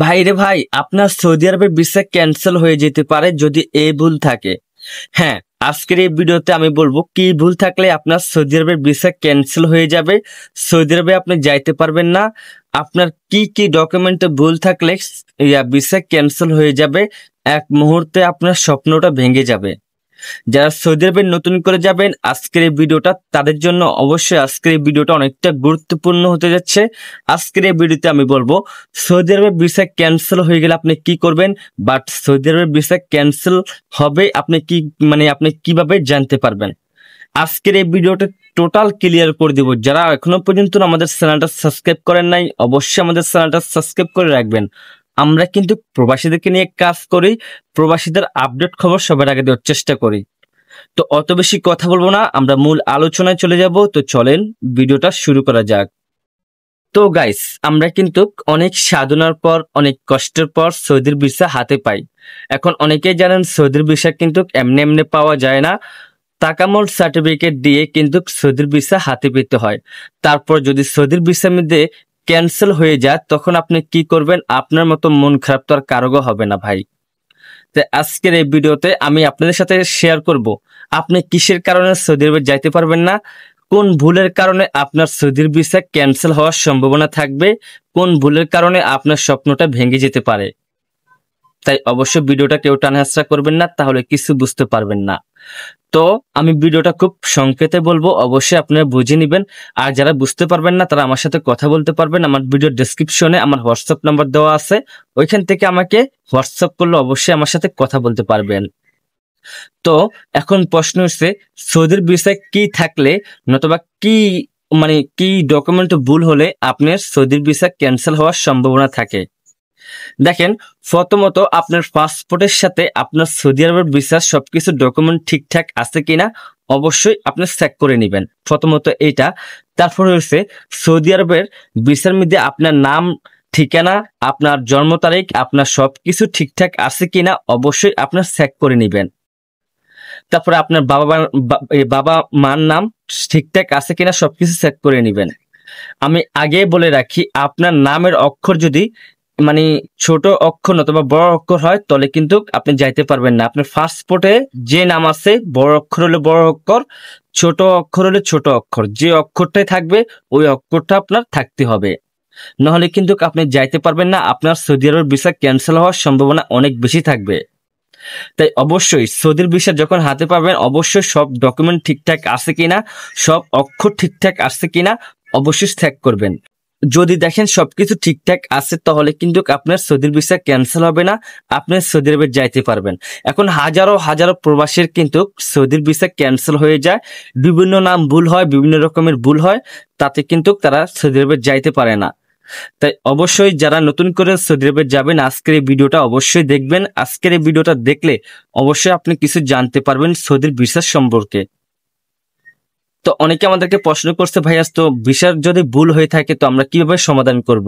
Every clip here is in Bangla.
ভাইরে ভাই, আপনার সৌদি আরবের ভিসা ক্যান্সেল হয়ে যেতে পারে যদি এই ভুল থাকে। হ্যাঁ, আজকের এই ভিডিওতে আমি বলবো কি ভুল থাকলে আপনার সৌদি আরবের ভিসা ক্যান্সেল হয়ে যাবে, সৌদি আরবে আপনি যাইতে পারবেন না, আপনার কি কি ডকুমেন্টে ভুল থাকলে ভিসা ক্যান্সেল হয়ে যাবে, এক মুহূর্তে আপনার স্বপ্নটা ভেঙে যাবে। যারা সৌদি আরবে নতুন করে যাবেন, আজকের এই ভিডিওটা তাদের জন্য অবশ্যই আজকের এই ভিডিওটা অনেকটা গুরুত্বপূর্ণ হতে যাচ্ছে। আজকের এই ভিডিওতে আমি বলবো সৌদি আরবের ভিসা ক্যান্সেল হয়ে গেলে আপনি কি করবেন, বাট সৌদি আরবের ভিসা ক্যান্সেল হবে আপনি কি আপনি কিভাবে জানতে পারবেন। আজকের এই ভিডিওটা টোটাল ক্লিয়ার করে দিব। যারা এখনো পর্যন্ত আমাদের চ্যানেলটা সাবস্ক্রাইব করেন নাই, অবশ্যই আমাদের চ্যানেলটা সাবস্ক্রাইব করে রাখবেন। আমরা কিন্তু প্রবাসীদেরকে নিয়ে কাজ করি, প্রবাসীদের আপডেট খবর সবার আগে দেওয়ার চেষ্টা করি। তো অত বেশি কথা বলবো না, আমরা মূল আলোচনায় চলে যাব। তো চলেন ভিডিওটা শুরু করা যাক। তো গাইস, আমরা কিন্তু অনেক সাধনার পর, অনেক কষ্টের পর সৌদির ভিসা হাতে পাই। এখন অনেকেই জানেন সৌদির ভিসা কিন্তু এমনি এমনি পাওয়া যায় না, তাকামল সার্টিফিকেট দিয়ে কিন্তু সৌদির ভিসা হাতে পেতে হয়। তারপর যদি সৌদির ভিসার মধ্যে ক্যান্সেল হয়ে যায়, তখন আপনি কি করবেন? আপনার মতো মন খারাপ তো আর কারোর হবে না ভাই। তো আজকের এই ভিডিওতে আমি আপনাদের সাথে শেয়ার করব আপনি কিসের কারণে সৌদি আরবে যাইতে পারবেন না, কোন ভুলের কারণে আপনার সৌদির ভিসা ক্যান্সেল হওয়ার সম্ভাবনা থাকবে, কোন ভুলের কারণে আপনার স্বপ্নটা ভেঙে যেতে পারে। তাই অবশ্যই ভিডিওটা কেউ টানাহেঁচড়া করবেন না, তাহলে কিছু বুঝতে পারবেন না। তো আমি ভিডিওটা খুব সংক্ষেপে বলবো, অবশ্যই আপনারা বুঝে নেবেন। আর যারা বুঝতে পারবেন না তারা আমার সাথে কথা বলতে পারবেন। আমার ভিডিও ডেসক্রিপশনে আমার হোয়াটসঅ্যাপ নাম্বার দেওয়া আছে, ওইখান থেকে আমাকে হোয়াটসঅ্যাপ করলে অবশ্যই আমার সাথে কথা বলতে পারবেন। তো এখন প্রশ্ন হচ্ছে সৌদির ভিসায় কি থাকলে নতুবা কি কি ডকুমেন্ট ভুল হলে আপনার সৌদির ভিসা ক্যান্সেল হওয়ার সম্ভাবনা থাকে। দেখেন, প্রথমত আপনার পাসপোর্টের সাথে আপনার সৌদি আরবের ভিসার সবকিছু ডকুমেন্ট ঠিকঠাক আছে কিনা অবশ্যই আপনি চেক করে নেবেন। প্রথমত এইটা। তারপর হচ্ছে সৌদি আরবের ভিসার মধ্যে আপনার নাম, ঠিকানা, আপনার জন্ম তারিখ, আপনার সবকিছু ঠিকঠাক আছে কিনা অবশ্যই আপনার চেক করে নেবেন। তারপরে আপনার বাবা মার নাম ঠিকঠাক আছে কিনা সবকিছু চেক করে নেবেন। আমি আগে বলে রাখি, আপনার নামের অক্ষর যদি ছোট অক্ষর অথবা বড় অক্ষর হয় তাহলে কিন্তু আপনি যাইতে পারবেন না। আপনার পাসপোর্টে যে নাম আছে বড় অক্ষর হলে বড় অক্ষর, ছোট অক্ষর হলে ছোট অক্ষর, যে অক্ষরটাই থাকবে ওই অক্ষরটা আপনার থাকতে হবে, নাহলে কিন্তু আপনি যাইতে পারবেন না। আপনার সৌদি আরবের ভিসা ক্যান্সেল হওয়ার সম্ভাবনা অনেক বেশি থাকবে। তাই অবশ্যই সৌদির ভিসা যখন হাতে পাবেন অবশ্যই সব ডকুমেন্ট ঠিকঠাক আছে কিনা, সব অক্ষর ঠিকঠাক আছে কিনা অবশ্যই চেক করবেন। যদি দেখেন সবকিছু ঠিকঠাক আছে তাহলে কিন্তু আপনার সৌদির ভিসা ক্যান্সেল হবে না, আপনি সৌদি আরবে যাইতে পারবেন। এখন হাজারো হাজারো প্রবাসীর কিন্তু সৌদির ভিসা ক্যান্সেল হয়ে যায়, বিভিন্ন নাম ভুল হয়, বিভিন্ন রকমের ভুল হয়, তাতে কিন্তু তারা সৌদি আরবে যাইতে পারে না। তাই অবশ্যই যারা নতুন করে সৌদি আরবে যাবেন আজকের এই ভিডিওটা অবশ্যই দেখবেন। আজকের এই ভিডিওটা দেখলে অবশ্যই আপনি কিছু জানতে পারবেন সৌদির ভিসা সম্পর্কে। তো অনেকে আমাদেরকে প্রশ্ন করছে, ভাইয়া তো ভিসার যদি ভুল হয়ে থাকে তো আমরা কিভাবে সমাধান করব।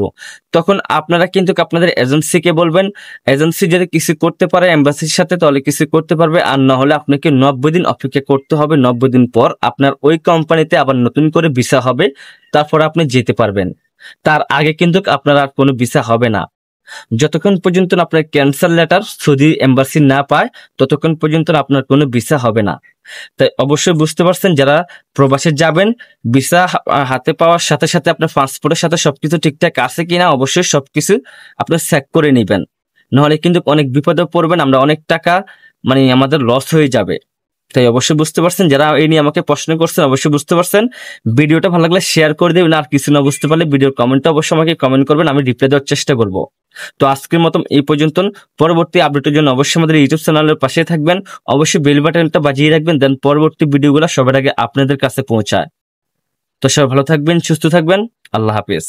তখন আপনারা কিন্তু আপনাদের এজেন্সিকে বলবেন, এজেন্সি যদি কিছু করতে পারে এম্বাসির সাথে তাহলে কিছু করতে পারবে, আর না হলে আপনাকে 90 দিন অপেক্ষা করতে হবে। 90 দিন পর আপনার ওই কোম্পানিতে আবার নতুন করে ভিসা হবে, তারপর আপনি যেতে পারবেন। তার আগে কিন্তু আপনার আর কোনো ভিসা হবে না। যতক্ষণ পর্যন্ত আপনার ক্যান্সেল লেটার সৌদি এম্বাসি না পায় ততক্ষণ পর্যন্ত আপনার কোনো ভিসা হবে না। তাই অবশ্যই বুঝতে পারছেন, যারা প্রবাসে যাবেন ভিসা হাতে পাওয়ার সাথে সাথে আপনার পাসপোর্টের সাথে সবকিছু ঠিকঠাক আছে কিনা অবশ্যই সবকিছু আপনি চেক করে নেবেন, নাহলে কিন্তু অনেক বিপদে পড়বেন, আমরা অনেক টাকা আমাদের লস হয়ে যাবে। তাই অবশ্যই বুঝতে পারছেন, যারা এই নিয়ে আমাকে প্রশ্ন করছেন অবশ্যই বুঝতে পারছেন। ভিডিওটা ভালো লাগলে শেয়ার করে দেবেন, আর কিছু না বুঝতে পারলে ভিডিওর কমেন্টে অবশ্যই আমাকে কমেন্ট করবেন, আমি রিপ্লাই দেওয়ার চেষ্টা করব। তো আজকের মতন এই পর্যন্ত। পরবর্তী আপডেটের জন্য অবশ্যই আমাদের ইউটিউব চ্যানেলের পাশে থাকবেন, অবশ্যই বেল বাটনটা বাজিয়ে রাখবেন, দেন পরবর্তী ভিডিওগুলো সবার আগে আপনাদের কাছে পৌঁছায়। তো সবাই ভালো থাকবেন, সুস্থ থাকবেন, আল্লাহ হাফেজ।